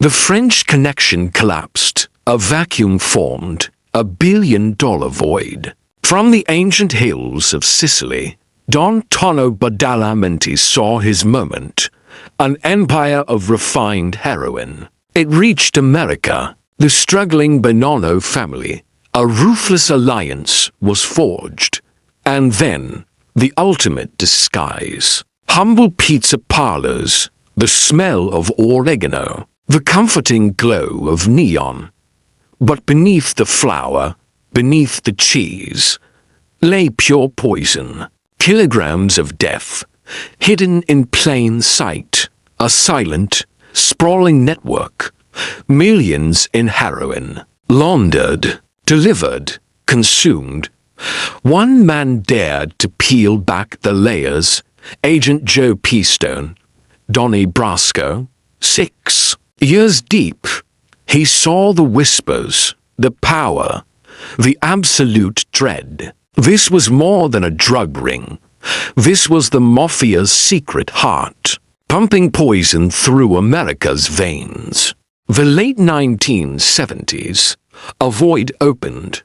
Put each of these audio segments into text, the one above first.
The French connection collapsed. A vacuum formed, a billion-dollar void. From the ancient hills of Sicily, Don Tonno Badalamenti saw his moment. An empire of refined heroin. It reached America. The struggling Bonanno family. A ruthless alliance was forged. And then, the ultimate disguise. Humble pizza parlors, the smell of oregano, the comforting glow of neon. But beneath the flour, beneath the cheese, lay pure poison. Kilograms of death, hidden in plain sight. A silent, sprawling network. Millions in heroin. Laundered, delivered, consumed. One man dared to peel back the layers. Agent Joe Pistone, Donnie Brasco, 6 years deep. He saw the whispers, the power, the absolute dread. This was more than a drug ring. This was the Mafia's secret heart, pumping poison through America's veins. The late 1970s, a void opened.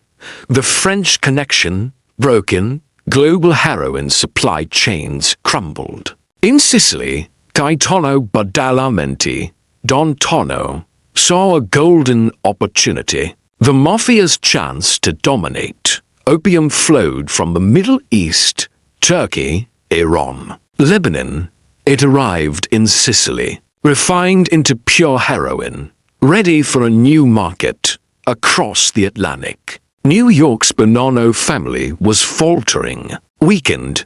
The French connection, broken, global heroin supply chains crumbled. In Sicily, Tonno Badalamenti, Don Tonno, saw a golden opportunity. The Mafia's chance to dominate. Opium flowed from the Middle East, Turkey, Iran, Lebanon. It arrived in Sicily, refined into pure heroin, ready for a new market across the Atlantic. New York's Bonanno family was faltering, weakened,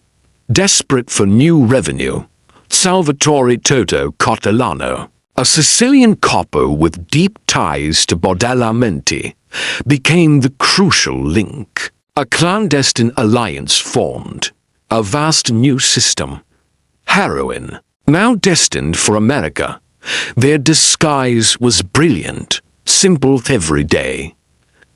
desperate for new revenue. Salvatore Toto Cotellano, a Sicilian copper with deep ties to Badalamenti, became the crucial link. A clandestine alliance formed, a vast new system. Heroin, now destined for America. Their disguise was brilliant, simple every day.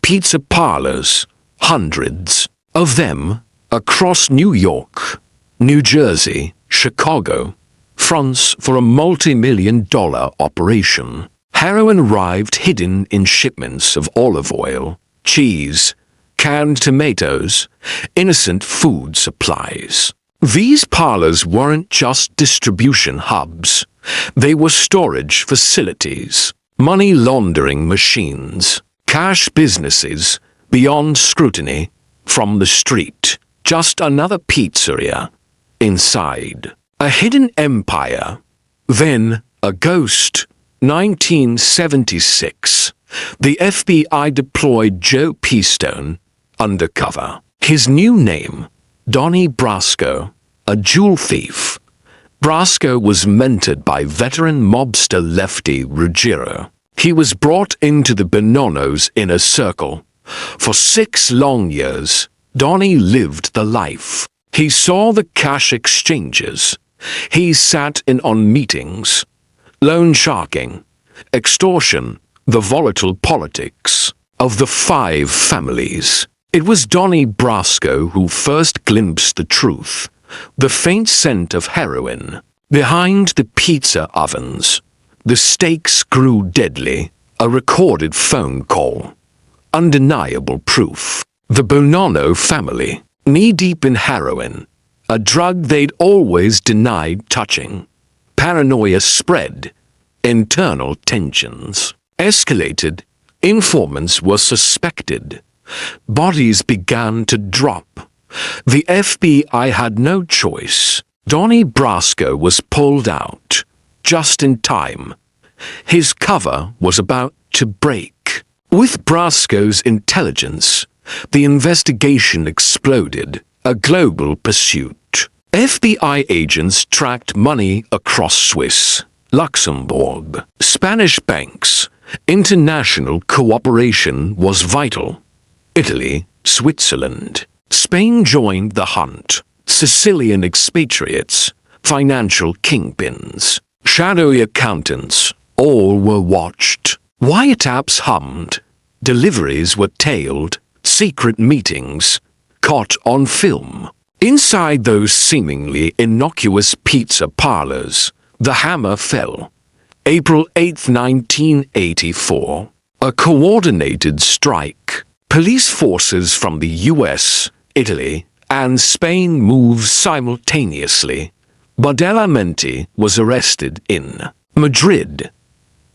Pizza parlors, hundreds of them, across New York, New Jersey, Chicago, fronts for a multi-million-dollar operation. Heroin arrived hidden in shipments of olive oil, cheese, canned tomatoes, innocent food supplies. These parlors weren't just distribution hubs. They were storage facilities, money laundering machines, cash businesses, beyond scrutiny, from the street. Just another pizzeria. Inside, a hidden empire. Then, a ghost. 1976. The FBI deployed Joe Pistone, Undercover. His new name, Donnie Brasco, a jewel thief. Brasco was mentored by veteran mobster Lefty Ruggiero. He was brought into the Bonanno's inner circle. For 6 long years, Donnie lived the life. He saw the cash exchanges. He sat in on meetings. Loan sharking, extortion, the volatile politics of the 5 families. It was Donnie Brasco who first glimpsed the truth, the faint scent of heroin. Behind the pizza ovens, the stakes grew deadly. A recorded phone call. Undeniable proof. The Bonanno family, knee-deep in heroin, a drug they'd always denied touching. Paranoia spread. Internal tensions escalated. Informants were suspected. Bodies began to drop. The FBI had no choice. Donnie Brasco was pulled out, just in time. His cover was about to break. With Brasco's intelligence, the investigation exploded, a global pursuit. FBI agents tracked money across Swiss, Luxembourg, Spanish banks. International cooperation was vital. Italy, Switzerland, Spain joined the hunt. Sicilian expatriates, financial kingpins, shadowy accountants, all were watched. Wiretaps hummed. Deliveries were tailed. Secret meetings caught on film. Inside those seemingly innocuous pizza parlors, the hammer fell. April 8, 1984. A coordinated strike. Police forces from the US, Italy, and Spain moved simultaneously. Badalamenti was arrested in Madrid.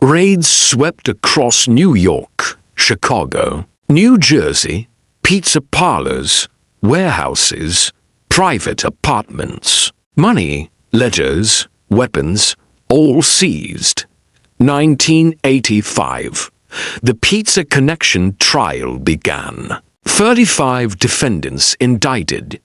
Raids swept across New York, Chicago, New Jersey, pizza parlors, warehouses, private apartments. Money, letters, weapons, all seized. 1985. The Pizza Connection trial began. 35 defendants indicted.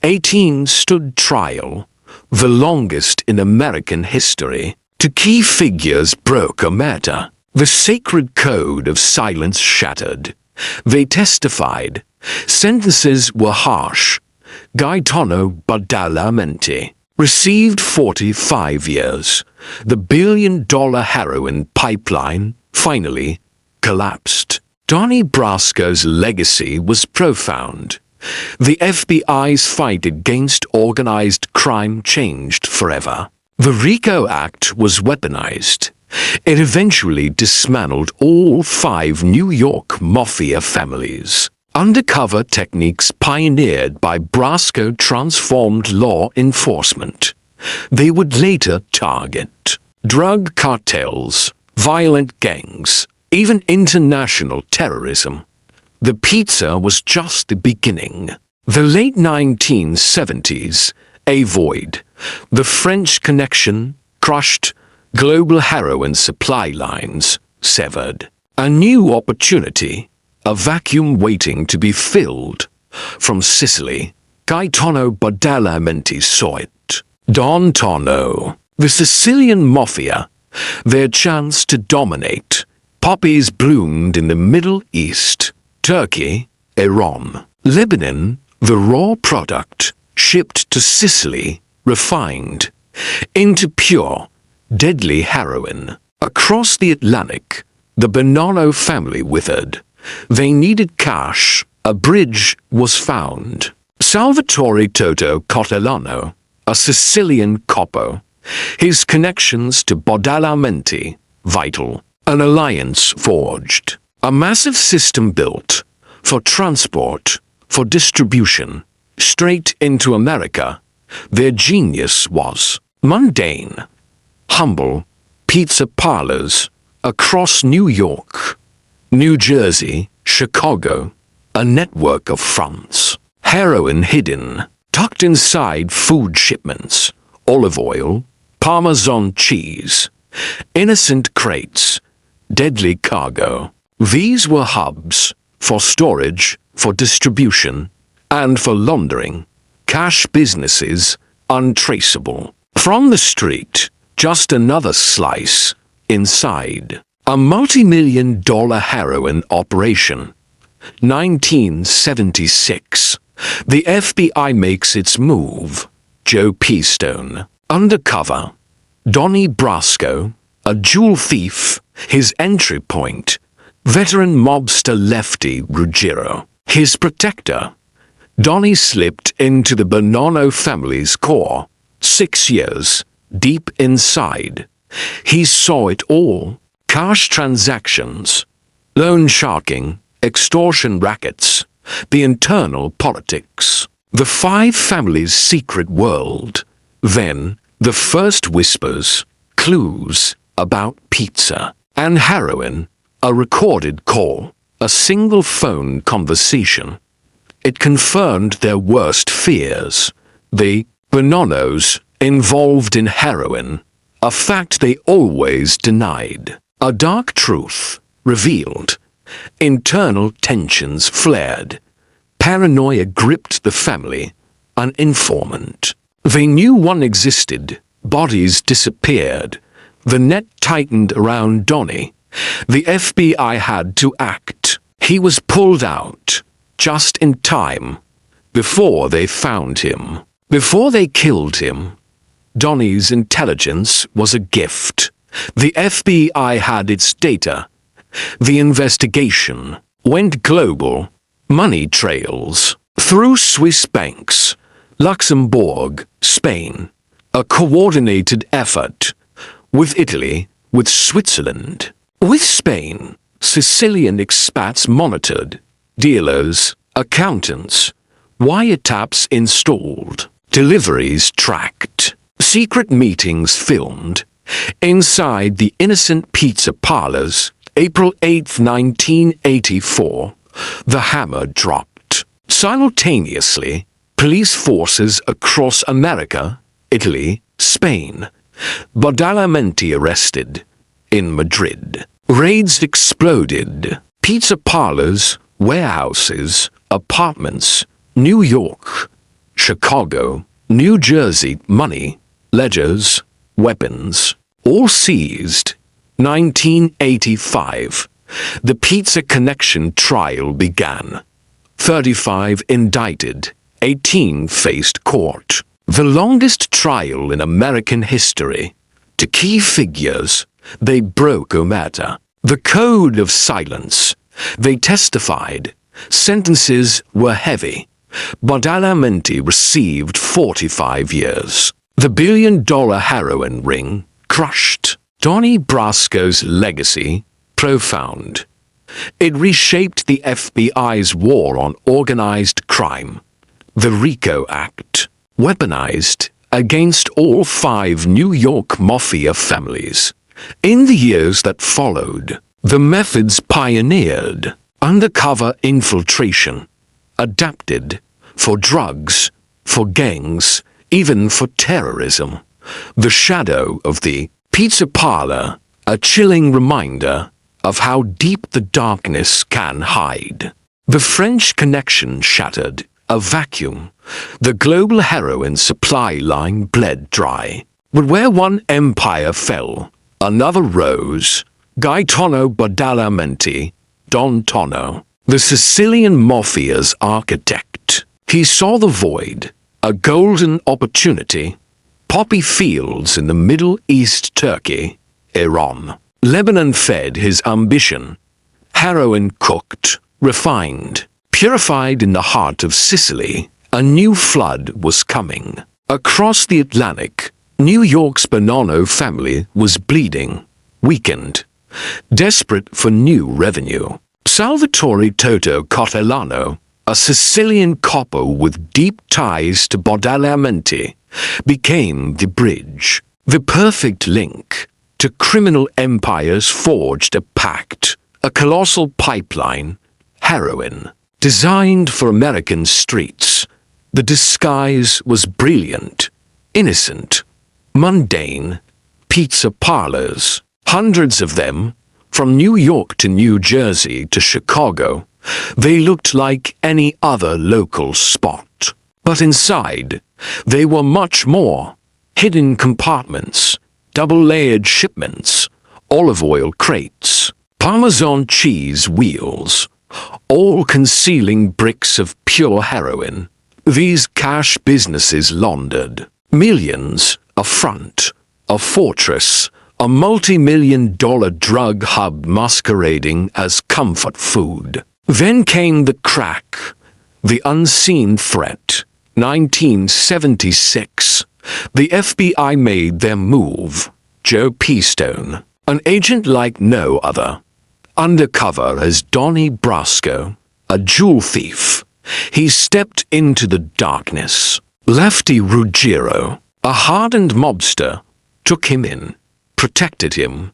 18 stood trial, the longest in American history. Two key figures broke omerta. The sacred code of silence shattered. They testified. Sentences were harsh. Gaetano Badalamenti received 45 years. The billion-dollar heroin pipeline finally collapsed. Donnie Brasco's legacy was profound. The FBI's fight against organized crime changed forever. The RICO Act was weaponized. It eventually dismantled all 5 New York Mafia families. Undercover techniques pioneered by Brasco transformed law enforcement. They would later target drug cartels, violent gangs, even international terrorism. The pizza was just the beginning. The late 1970s, a void. The French Connection crushed. Global heroin supply lines severed. A new opportunity, a vacuum waiting to be filled. From Sicily, Gaetano Badalamenti saw it. Don Tonno, the Sicilian Mafia, their chance to dominate. Poppies bloomed in the Middle East. Turkey, Iran, Lebanon, the raw product, shipped to Sicily, refined, into pure, deadly heroin. Across the Atlantic, the Bonanno family withered. They needed cash. A bridge was found. Salvatore Toto Cotellano, a Sicilian capo. His connections to Badalamenti, vital. An alliance forged. A massive system built. For transport, for distribution. Straight into America. Their genius was mundane. Humble. Pizza parlors. Across New York, New Jersey, Chicago. A network of fronts. Heroin hidden. Tucked inside food shipments. Olive oil. Parmesan cheese. Innocent crates. Deadly cargo. These were hubs. For storage, for distribution, and for laundering. Cash businesses, untraceable. From the street, just another slice. Inside, a multi-million-dollar heroin operation. 1976. The FBI makes its move. Joe Pistone, undercover. Donnie Brasco, a jewel thief, his entry point. Veteran mobster Lefty Ruggiero, his protector. Donnie slipped into the Bonanno family's core. 6 years, deep inside. He saw it all. Cash transactions, loan sharking, extortion rackets, the internal politics. The 5 families' secret world. Then, the first whispers, clues about pizza and heroin. A recorded call, a single phone conversation. It confirmed their worst fears. The Bonannos involved in heroin, a fact they always denied. A dark truth revealed. Internal tensions flared. Paranoia gripped the family. An informant. They knew one existed. Bodies disappeared. The net tightened around Donnie. The FBI had to act. He was pulled out, just in time, before they found him. Before they killed him. Donnie's intelligence was a gift. The FBI had its data. The investigation went global. Money trails through Swiss banks, Luxembourg, Spain. A coordinated effort with Italy, with Switzerland. With Spain, Sicilian expats monitored, dealers, accountants, wiretaps installed, deliveries tracked, secret meetings filmed. Inside the innocent pizza parlors, April 8, 1984, the hammer dropped. Simultaneously, police forces across America, Italy, Spain, Badalamenti arrested. In Madrid, raids exploded. Pizza parlors, warehouses, apartments, New York, Chicago, New Jersey, money, ledgers, weapons, all seized. 1985. The Pizza Connection trial began. 35 indicted, 18 faced court. The longest trial in American history. To key figures, they broke omerta, the code of silence. They testified. Sentences were heavy. Badalamenti received 45 years. The billion-dollar heroin ring crushed. Donnie Brasco's legacy profound. It reshaped the FBI's war on organized crime. The RICO Act, weaponized against all 5 New York Mafia families. In the years that followed, the methods pioneered. Undercover infiltration, adapted for drugs, for gangs, even for terrorism. The shadow of the pizza parlor, a chilling reminder of how deep the darkness can hide. The French Connection shattered, a vacuum. The global heroin supply line bled dry. But where one empire fell, another rose. Gaetano Badalamenti, Don Tonno, the Sicilian Mafia's architect. He saw the void, a golden opportunity. Poppy fields in the Middle East, Turkey, Iran. Lebanon fed his ambition. Heroin cooked, refined, purified in the heart of Sicily. A new flood was coming. Across the Atlantic, New York's Bonanno family was bleeding, weakened, desperate for new revenue. Salvatore Toto Cotellano, a Sicilian copper with deep ties to Badalamenti, became the bridge, the perfect link. To criminal empires forged a pact, a colossal pipeline, heroin, designed for American streets. The disguise was brilliant, innocent, mundane. Pizza parlors, hundreds of them, from New York to New Jersey to Chicago. They looked like any other local spot. But inside, they were much more. Hidden compartments, double-layered shipments, olive oil crates, Parmesan cheese wheels, all concealing bricks of pure heroin. These cash businesses laundered millions, a front, a fortress, a multi-million-dollar drug hub masquerading as comfort food. Then came the crack, the unseen threat. 1976. The FBI made their move. Joe Pistone, an agent like no other. Undercover as Donnie Brasco, a jewel thief. He stepped into the darkness. Lefty Ruggiero, a hardened mobster, took him in, protected him.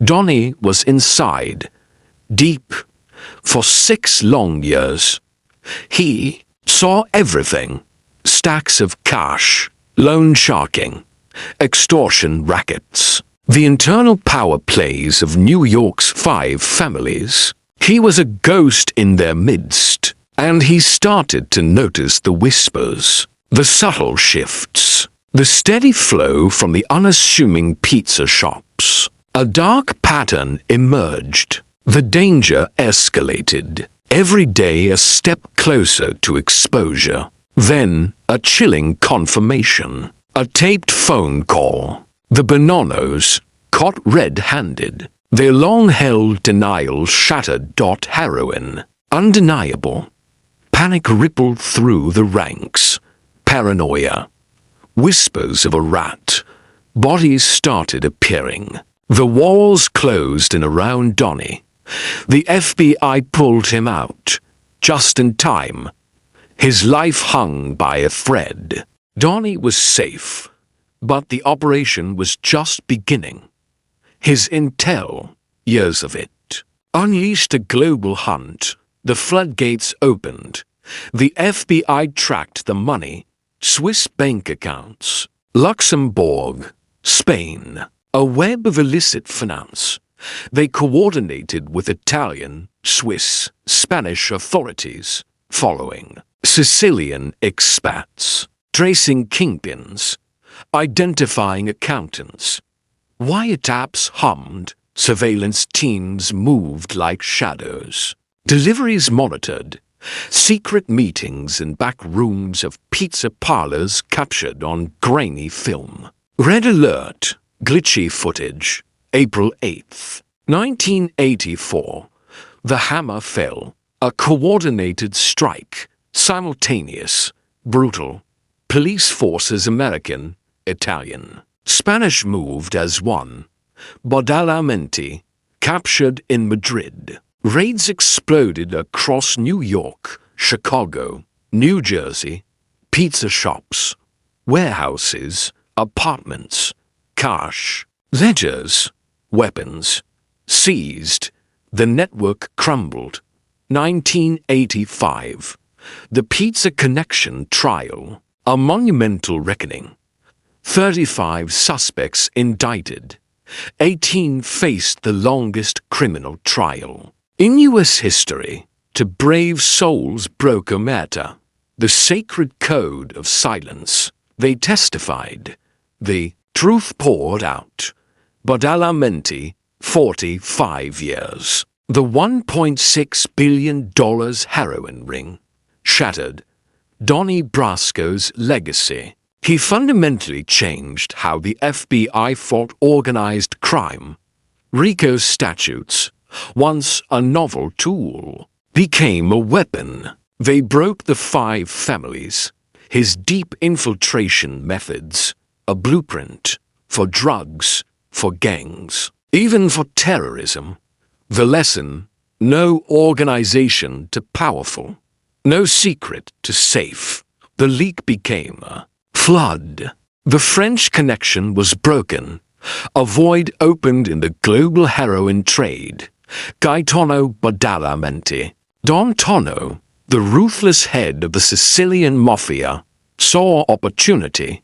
Donnie was inside, deep, for 6 long years. He saw everything. Stacks of cash, loan sharking, extortion rackets, the internal power plays of New York's 5 families. He was a ghost in their midst, and he started to notice the whispers, the subtle shifts, the steady flow from the unassuming pizza shops. A dark pattern emerged. The danger escalated. Every day a step closer to exposure. Then, a chilling confirmation. A taped phone call. The Bonannos, caught red-handed. Their long-held denial shattered. Heroin. Undeniable. Panic rippled through the ranks. Paranoia. Whispers of a rat. Bodies started appearing. The walls closed in around Donnie. The FBI pulled him out, just in time. His life hung by a thread. Donnie was safe, but the operation was just beginning. His intel, years of it, unleashed a global hunt. The floodgates opened. The FBI tracked the money, Swiss bank accounts, Luxembourg, Spain, a web of illicit finance. They coordinated with Italian, Swiss, Spanish authorities, following Sicilian expats, tracing kingpins, identifying accountants. Wiretaps hummed, surveillance teams moved like shadows. Deliveries monitored, secret meetings in back rooms of pizza parlors captured on grainy film. Red alert, glitchy footage. April 8th, 1984. The hammer fell. A coordinated strike, simultaneous, brutal. Police forces American, Italian, Spanish moved as one. Badalamenti, captured in Madrid. Raids exploded across New York, Chicago, New Jersey. Pizza shops, warehouses, apartments, cash, ledgers, weapons, seized. The network crumbled. 1985. The Pizza Connection trial, a monumental reckoning. 35 suspects indicted. 18 faced the longest criminal trial in U.S. history. To brave souls broke omerta, the sacred code of silence. They testified. The truth poured out. Badalamenti, 45 years. The $1.6 billion heroin ring shattered Donnie Brasco's legacy. He fundamentally changed how the FBI fought organized crime. RICO's statutes, once a novel tool, became a weapon. They broke the 5 families. His deep infiltration methods, a blueprint for drugs, for gangs, even for terrorism. The lesson: no organization too powerful, no secret too safe. The leak became a flood. The French connection was broken. A void opened in the global heroin trade. Gaetano Badalamenti, Don Tonno, the ruthless head of the Sicilian Mafia, saw opportunity.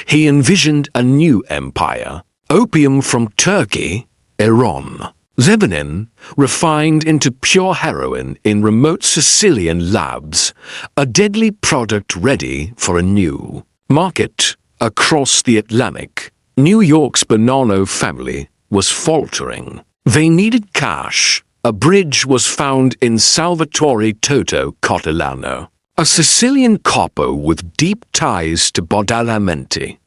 He envisioned a new empire. Opium from Turkey, Iran, Lebanon, refined into pure heroin in remote Sicilian labs, a deadly product ready for a new market. Across the Atlantic, New York's Bonanno family was faltering. They needed cash. A bridge was found in Salvatore Toto Cotillano, a Sicilian capo with deep ties to Badalamenti.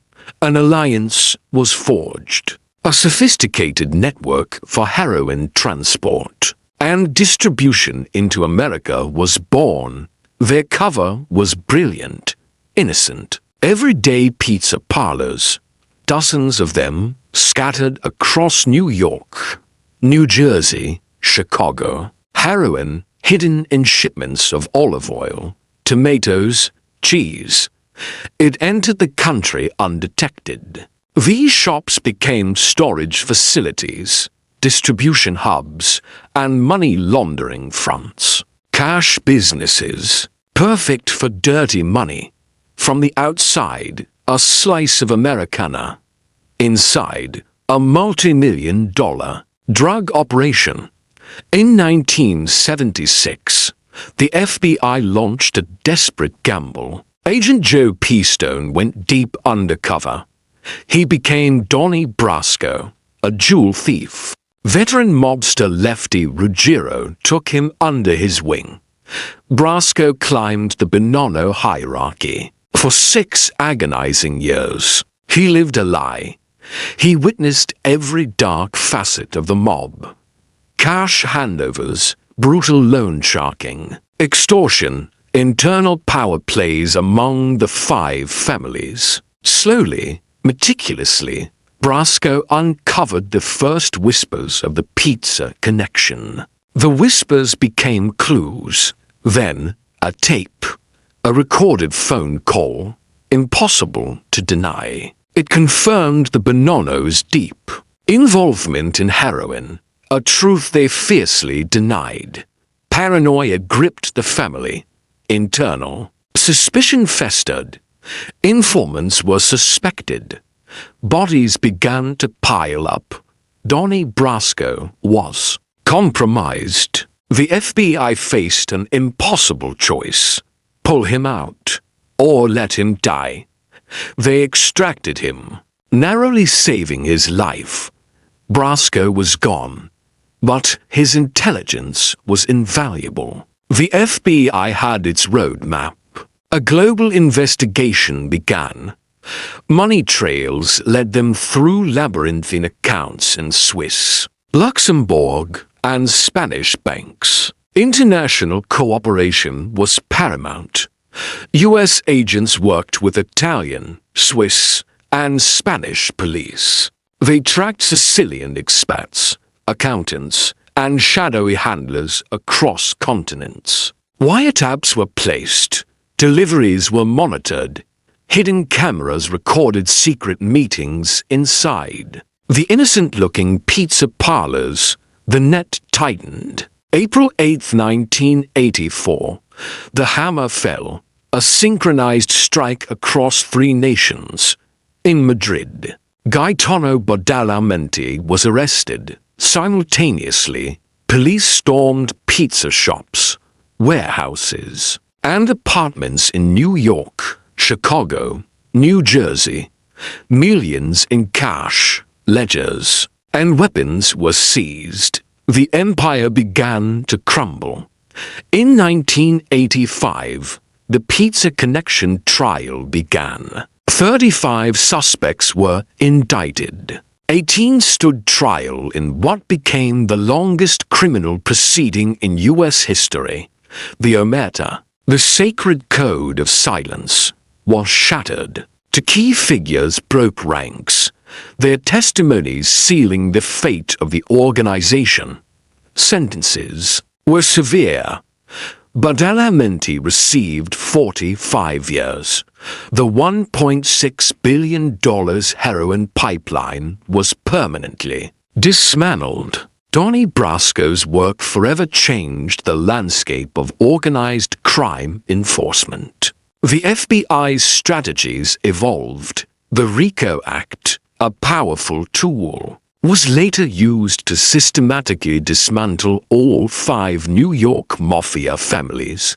An alliance was forged. A sophisticated network for heroin transport and distribution into America was born. Their cover was brilliant, innocent. Everyday pizza parlors, dozens of them scattered across New York, New Jersey, Chicago. Heroin hidden in shipments of olive oil, tomatoes, cheese. It entered the country undetected. These shops became storage facilities, distribution hubs, and money laundering fronts. Cash businesses, perfect for dirty money. From the outside, a slice of Americana. Inside, a multi-million-dollar drug operation. In 1976, the FBI launched a desperate gamble. Agent Joe Pistone went deep undercover. He became Donnie Brasco, a jewel thief. Veteran mobster Lefty Ruggiero took him under his wing. Brasco climbed the Bonanno hierarchy. For 6 agonizing years, he lived a lie. He witnessed every dark facet of the mob. Cash handovers, brutal loan sharking, extortion, internal power plays among the 5 families. Slowly, meticulously, Brasco uncovered the first whispers of the pizza connection. The whispers became clues, then a tape, a recorded phone call, impossible to deny. It confirmed the Bonanno's deep involvement in heroin, a truth they fiercely denied. Paranoia gripped the family. Internal suspicion festered. Informants were suspected. Bodies began to pile up. Donnie Brasco was compromised. The FBI faced an impossible choice: pull him out or let him die. They extracted him, narrowly saving his life. Brasco was gone, but his intelligence was invaluable. The FBI had its roadmap. A global investigation began. Money trails led them through labyrinthine accounts in Swiss, Luxembourg, and Spanish banks. International cooperation was paramount. U.S. agents worked with Italian, Swiss, and Spanish police. They tracked Sicilian expats, accountants, and shadowy handlers across continents. Wiretaps were placed. Deliveries were monitored. Hidden cameras recorded secret meetings inside the innocent-looking pizza parlors. The net tightened. April 8, 1984. The hammer fell, a synchronized strike across 3 nations. In Madrid, Gaetano Badalamenti was arrested. Simultaneously, police stormed pizza shops, warehouses, and apartments in New York, Chicago, New Jersey. Millions in cash, ledgers, and weapons were seized. The empire began to crumble. In 1985, the Pizza Connection trial began. 35 suspects were indicted. 18 stood trial in what became the longest criminal proceeding in U.S. history. The omerta, the sacred code of silence, was shattered. 2 key figures broke ranks, their testimonies sealing the fate of the organization. Sentences were severe. Badalamenti received 45 years. The $1.6 billion heroin pipeline was permanently dismantled. Donnie Brasco's work forever changed the landscape of organized crime enforcement. The FBI's strategies evolved. The RICO Act, a powerful tool, was later used to systematically dismantle all 5 New York Mafia families.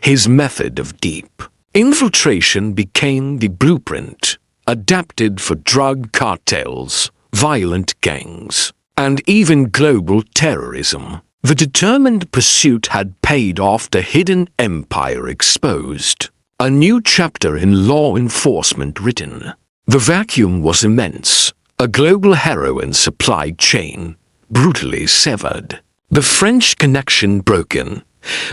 His method of deep infiltration became the blueprint, adapted for drug cartels, violent gangs, and even global terrorism. The determined pursuit had paid off, the hidden empire exposed. A new chapter in law enforcement written. The vacuum was immense. A global heroin supply chain, brutally severed. The French connection broken,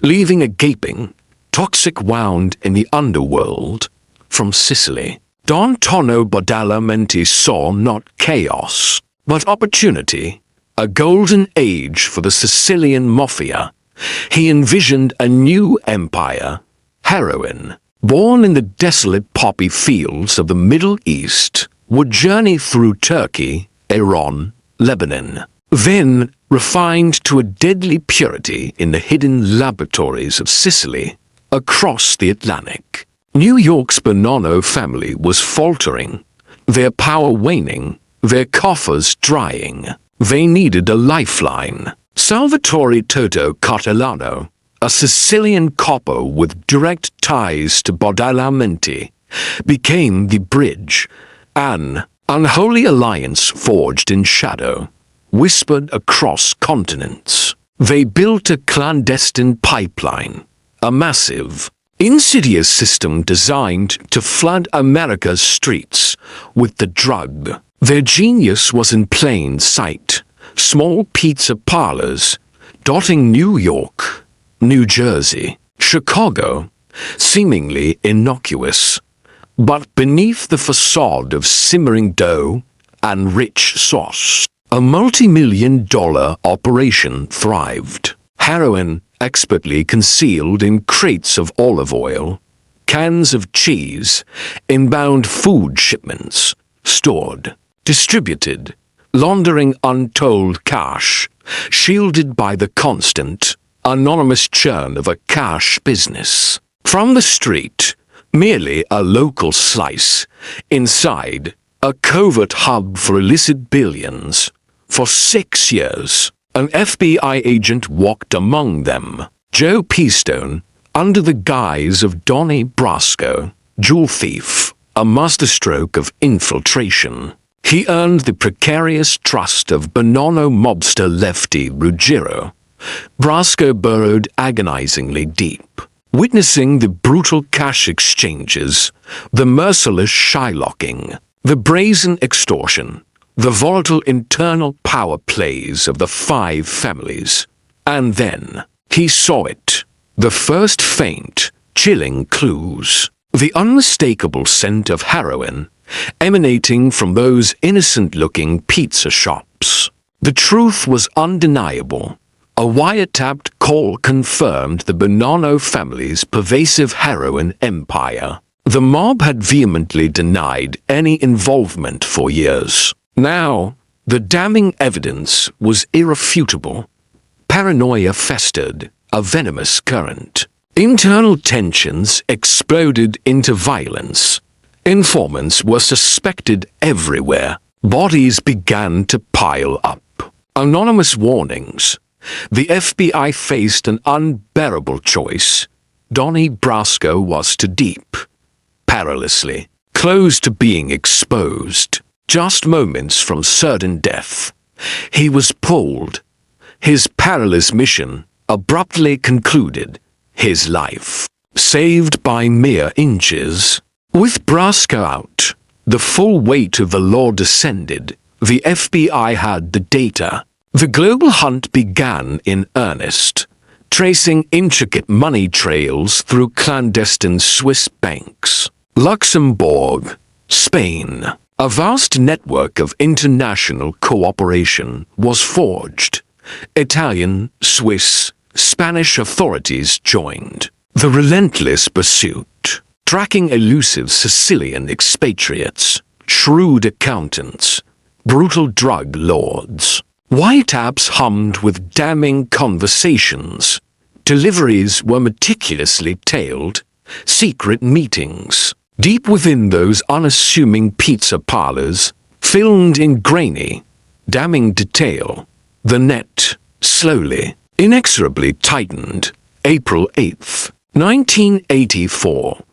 leaving a gaping, toxic wound in the underworld. From Sicily, Don Tonno Badalamenti saw not chaos, but opportunity, a golden age for the Sicilian Mafia. He envisioned a new empire, heroin, born in the desolate poppy fields of the Middle East, would journey through Turkey, Iran, Lebanon, then refined to a deadly purity in the hidden laboratories of Sicily, across the Atlantic. New York's Bonanno family was faltering, their power waning, their coffers drying. They needed a lifeline. Salvatore Toto Catalano, a Sicilian copper with direct ties to Badalamenti, became the bridge. An unholy alliance forged in shadow, whispered across continents. They built a clandestine pipeline, a massive, insidious system designed to flood America's streets with the drug. Their genius was in plain sight. Small pizza parlors, dotting New York, New Jersey, Chicago, seemingly innocuous. But beneath the facade of simmering dough, and rich sauce. A multi-million-dollar operation thrived. Heroin expertly concealed in crates of olive oil, cans of cheese, inbound food shipments, stored, distributed, laundering untold cash, shielded by the constant, anonymous churn of a cash business. From the street, merely a local slice, inside, a covert hub for illicit billions. For 6 years, an FBI agent walked among them. Joe Pistone, under the guise of Donnie Brasco, jewel thief, a masterstroke of infiltration. He earned the precarious trust of Bonanno mobster Lefty Ruggiero. Brasco burrowed agonizingly deep, witnessing the brutal cash exchanges, the merciless shylocking, the brazen extortion, the volatile internal power plays of the 5 families. And then, he saw it. The first faint, chilling clues. The unmistakable scent of heroin emanating from those innocent-looking pizza shops. The truth was undeniable. A wiretapped call confirmed the Bonanno family's pervasive heroin empire. The mob had vehemently denied any involvement for years. Now, the damning evidence was irrefutable. Paranoia festered, a venomous current. Internal tensions exploded into violence. Informants were suspected everywhere. Bodies began to pile up. Anonymous warnings. The FBI faced an unbearable choice. Donnie Brasco was too deep, perilously close to being exposed. Just moments from certain death, he was pulled. His perilous mission abruptly concluded. His life saved by mere inches. With Brasco out, the full weight of the law descended. The FBI had the data. The global hunt began in earnest, tracing intricate money trails through clandestine Swiss banks. Luxembourg, Spain. A vast network of international cooperation was forged. Italian, Swiss, Spanish authorities joined the relentless pursuit, tracking elusive Sicilian expatriates, shrewd accountants, brutal drug lords. Wiretaps hummed with damning conversations. Deliveries were meticulously tailed. Secret meetings, deep within those unassuming pizza parlors, filmed in grainy, damning detail. The net, slowly, inexorably tightened. April 8th, 1984.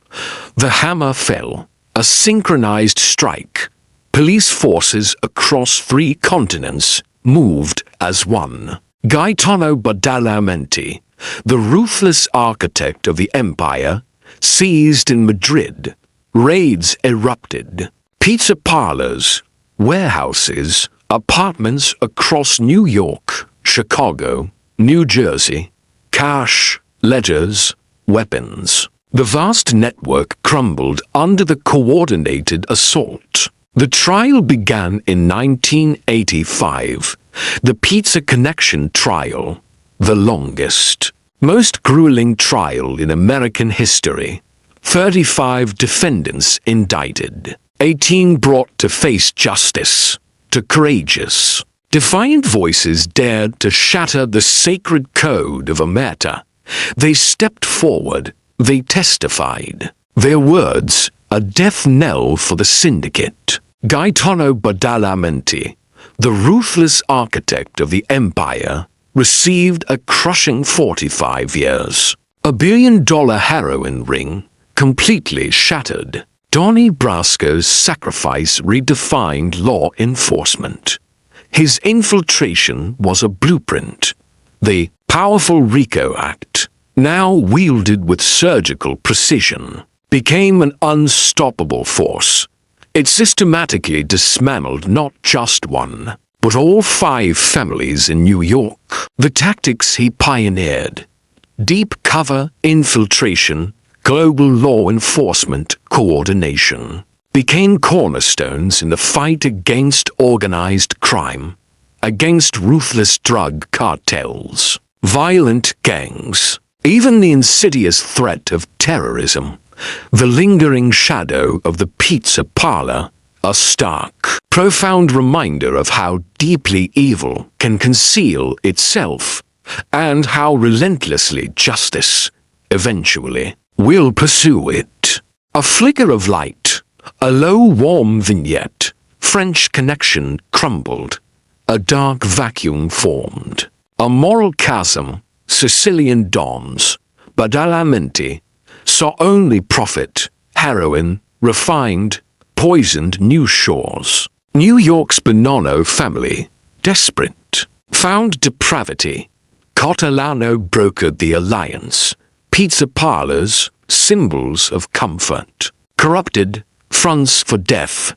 The hammer fell. A synchronized strike. Police forces across 3 continents moved as one. Gaetano Badalamenti, the ruthless architect of the empire, seized in Madrid. Raids erupted. Pizza parlors, warehouses, apartments across New York, Chicago, New Jersey. Cash, ledgers, weapons. The vast network crumbled under the coordinated assault. The trial began in 1985. The Pizza Connection trial, the longest, most grueling trial in American history. 35 defendants indicted, 18 brought to face justice. To courageous, defiant voices dared to shatter the sacred code of omerta. They stepped forward, they testified. Their words, a death knell for the syndicate. Gaetano Badalamenti, the ruthless architect of the empire, received a crushing 45 years. A billion-dollar heroin ring, completely shattered. Donnie Brasco's sacrifice redefined law enforcement. His infiltration was a blueprint. The powerful RICO Act, now wielded with surgical precision, became an unstoppable force. It systematically dismantled not just one, but all 5 families in New York. The tactics he pioneered: deep cover, infiltration, global law enforcement coordination, became cornerstones in the fight against organized crime, against ruthless drug cartels, violent gangs, even the insidious threat of terrorism. The lingering shadow of the pizza parlor, a stark, profound reminder of how deeply evil can conceal itself, and how relentlessly justice, eventually, will pursue it. A flicker of light, a low warm vignette, French Connection crumbled, a dark vacuum formed, a moral chasm. Sicilian dons, Badalamenti, saw only profit, heroin, refined, poisoned new shores. New York's Bonanno family, desperate, found depravity. Catalano brokered the alliance. Pizza parlors, symbols of comfort. Corrupted, fronts for death.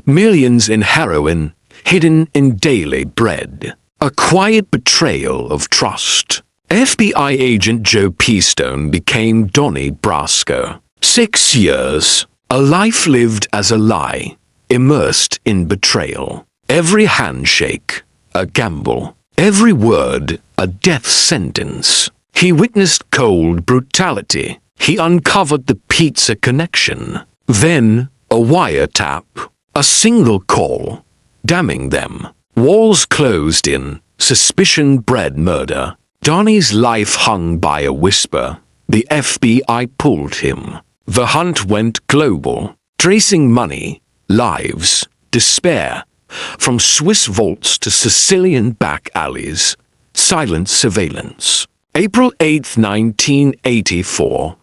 Millions in heroin, hidden in daily bread. A quiet betrayal of trust. FBI agent Joe Pistone became Donnie Brasco. 6 years, a life lived as a lie, immersed in betrayal. Every handshake, a gamble. Every word, a death sentence. He witnessed cold brutality. He uncovered the pizza connection. Then, a wiretap, a single call, damning them. Walls closed in, suspicion bred murder. Donnie's life hung by a whisper. The FBI pulled him. The hunt went global, tracing money, lives, despair. From Swiss vaults to Sicilian back alleys. Silent surveillance. April 8, 1984.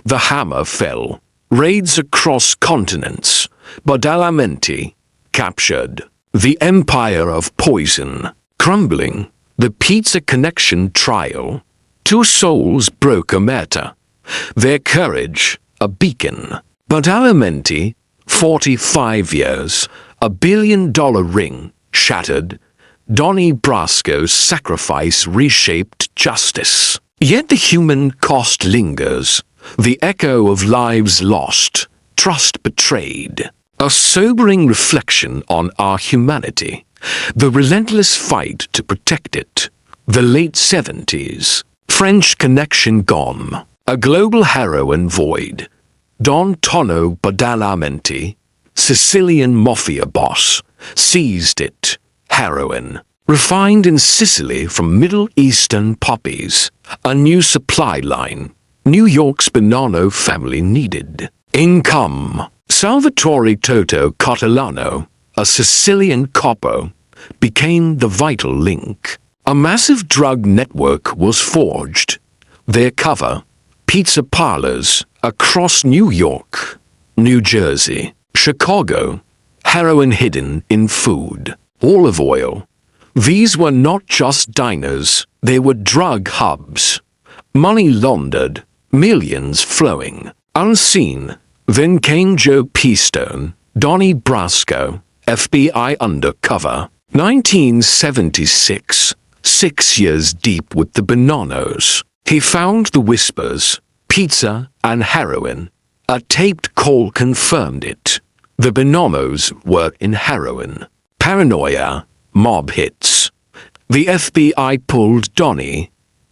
The hammer fell. Raids across continents. Badalamenti, captured. The empire of poison, crumbling. The Pizza Connection trial. 2 souls broke a matter. Their courage, a beacon. Badalamenti, 45 years, a $1 billion ring, shattered. Donnie Brasco's sacrifice reshaped justice. Yet the human cost lingers. The echo of lives lost, trust betrayed. A sobering reflection on our humanity. The relentless fight to protect it. The late 70s. French Connection gone. A global heroin void. Don Tonno Badalamenti, Sicilian Mafia boss, seized it. Heroin. Refined in Sicily from Middle Eastern poppies. A new supply line. New York's Bonanno family needed. Income. Salvatore Toto Catalano, a Sicilian capo, became the vital link. A massive drug network was forged. Their cover, pizza parlors across New York, New Jersey, Chicago, heroin hidden in food, olive oil. These were not just diners, they were drug hubs. Money laundered, millions flowing, unseen. Then came Joe Pistone, Donnie Brasco, FBI Undercover. 1976, 6 years deep with the Bonannos. He found the whispers, pizza and heroin. A taped call confirmed it. The Bonannos were in heroin. Paranoia, mob hits. The FBI pulled Donnie.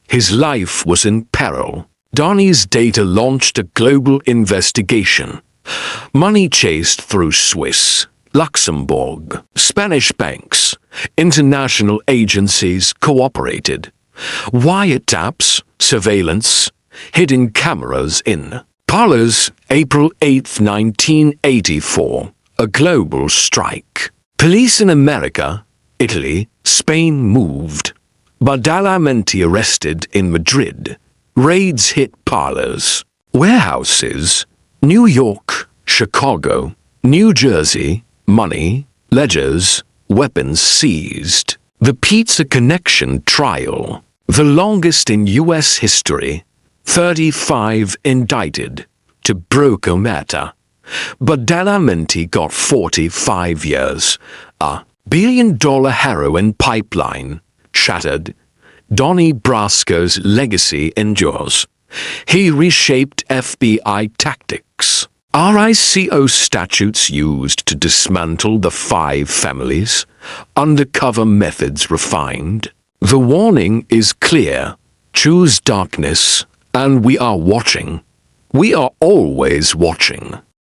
His life was in peril. Donnie's data launched a global investigation. Money chased through Swiss, Luxembourg, Spanish banks. International agencies cooperated. Wiretaps, surveillance, hidden cameras in parlors. April 8, 1984. A global strike. Police in America, Italy, Spain moved. Badalamenti arrested in Madrid. Raids hit parlors, warehouses, New York, Chicago, New Jersey, money, ledgers, weapons seized. The Pizza Connection trial, the longest in U.S. history, 35 indicted, to broker matter. Badalamenti got 45 years. A $1 billion heroin pipeline, shattered. Donnie Brasco's legacy endures. He reshaped FBI tactics. RICO statutes used to dismantle the 5 families, undercover methods refined. The warning is clear. Choose darkness, and we are watching. We are always watching.